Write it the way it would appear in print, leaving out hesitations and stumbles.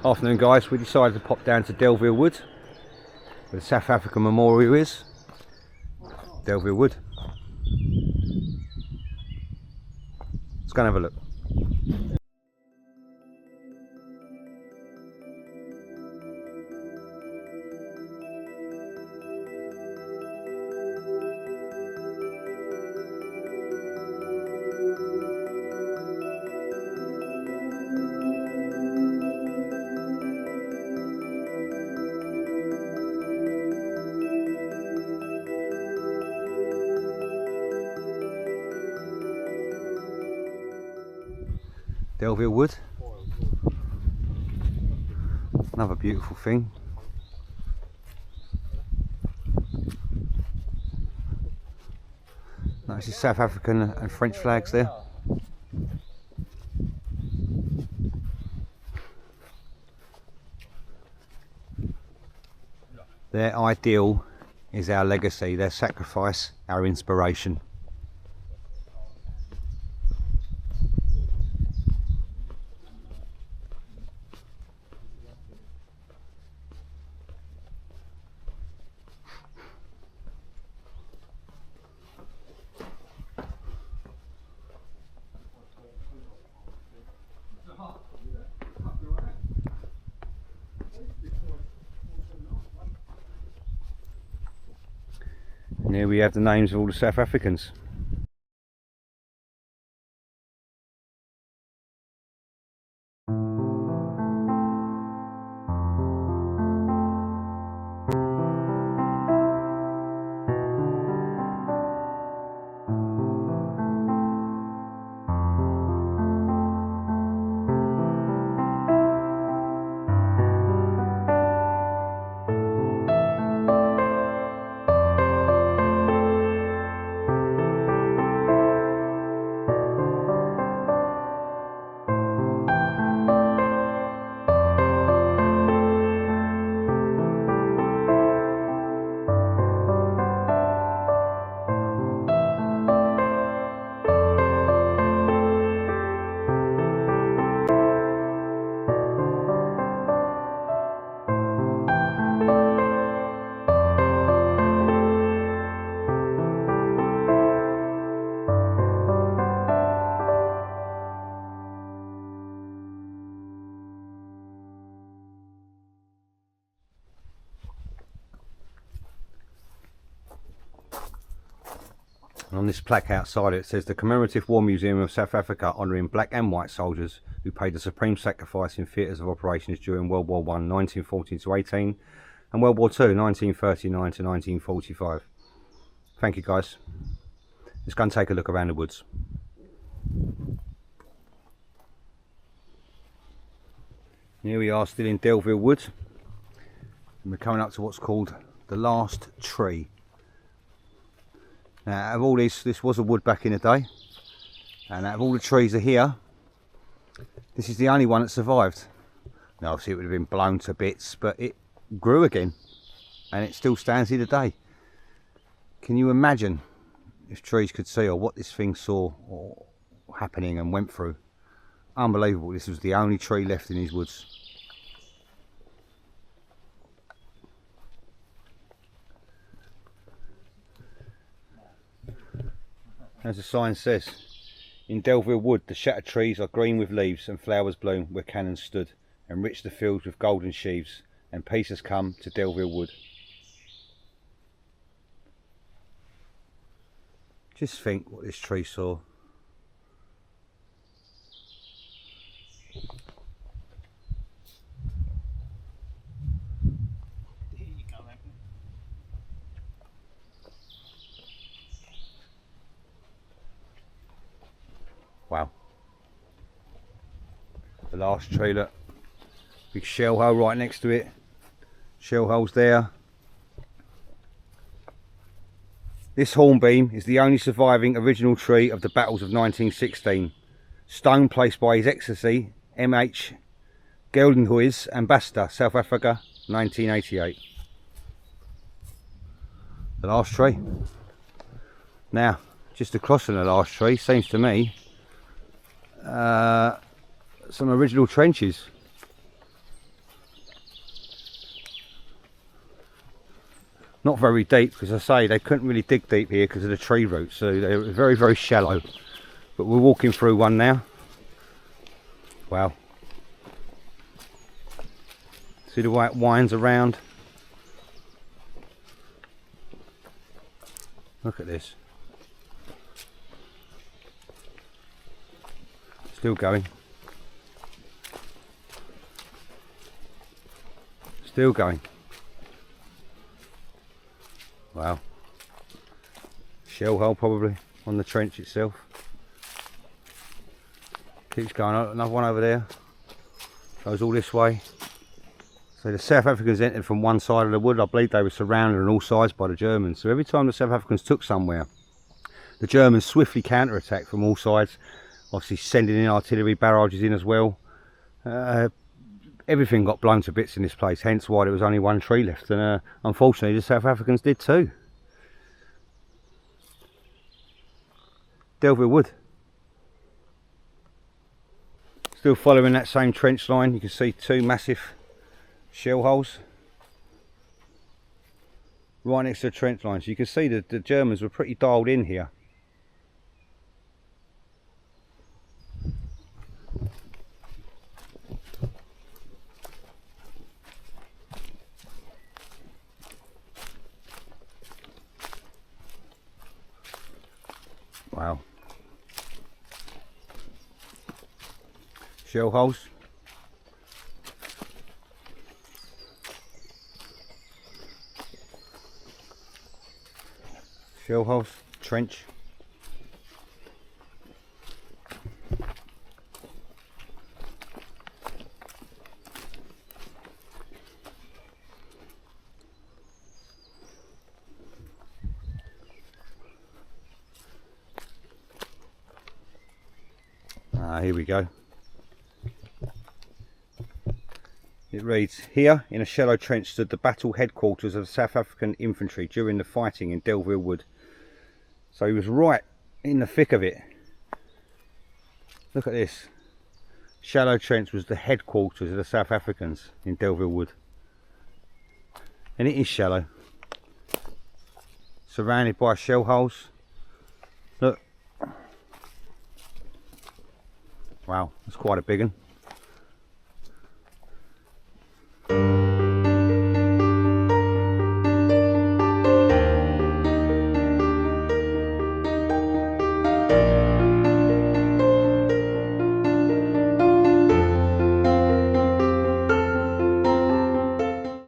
Afternoon guys, we decided to pop down to Delville Wood, where the South African Memorial is. Delville Wood. Let's go and have a look. Delville Wood, another beautiful thing. Notice the South African and French flags there. Their ideal is our legacy, their sacrifice, our inspiration. And here we have the names of all the South Africans. And on this plaque outside it says the Commemorative War Museum of South Africa honouring black and white soldiers who paid the supreme sacrifice in theatres of operations during World War I 1914-18 and World War II 1939-1945. Thank you guys. Let's go and take a look around the woods. Here we are still in Delville Wood and we're coming up to what's called the last tree. Now, out of all this was a wood back in the day, and out of all the trees are here, this is the only one that survived. Now obviously it would have been blown to bits, but it grew again and it still stands here today. Can you imagine if trees could see, or what this thing saw or happening and went through? Unbelievable. This was the only tree left in these woods. As the sign says, in Delville Wood the shattered trees are green with leaves and flowers bloom where cannons stood, enrich the fields with golden sheaves, and peace has come to Delville Wood. Just think what this tree saw. Wow. The last tree, look. Big shell hole right next to it. Shell holes there. This hornbeam is the only surviving original tree of the battles of 1916. Stone placed by His Excellency M.H. Geldenhuys, Ambassador, South Africa, 1988. The last tree. Now, just across from the last tree, seems to me, some original trenches. Not very deep, because I say they couldn't really dig deep here because of the tree roots, so they were very, very shallow. But we're walking through one now. Wow. See the way it winds around? Look at this. Still going. Still going. Wow. Shell hole probably on the trench itself. Keeps going on. Another one over there. Goes all this way. So the South Africans entered from one side of the wood. I believe they were surrounded on all sides by the Germans. So every time the South Africans took somewhere, the Germans swiftly counter-attacked from all sides. Obviously sending in artillery barrages in as well. Everything got blown to bits in this place, hence why there was only one tree left. And unfortunately the South Africans did too. Delville Wood. Still following that same trench line, you can see two massive shell holes right next to the trench line. So you can see that the Germans were pretty dialed in here. Wow. Shell holes. Shell holes, trench. Here we go. It reads, here in a shallow trench stood the battle headquarters of the South African infantry during the fighting in Delville Wood. So he was right in the thick of it. Look at this. Shallow trench was the headquarters of the South Africans in Delville Wood. And it is shallow. Surrounded by shell holes. Look. Wow, that's quite a big one.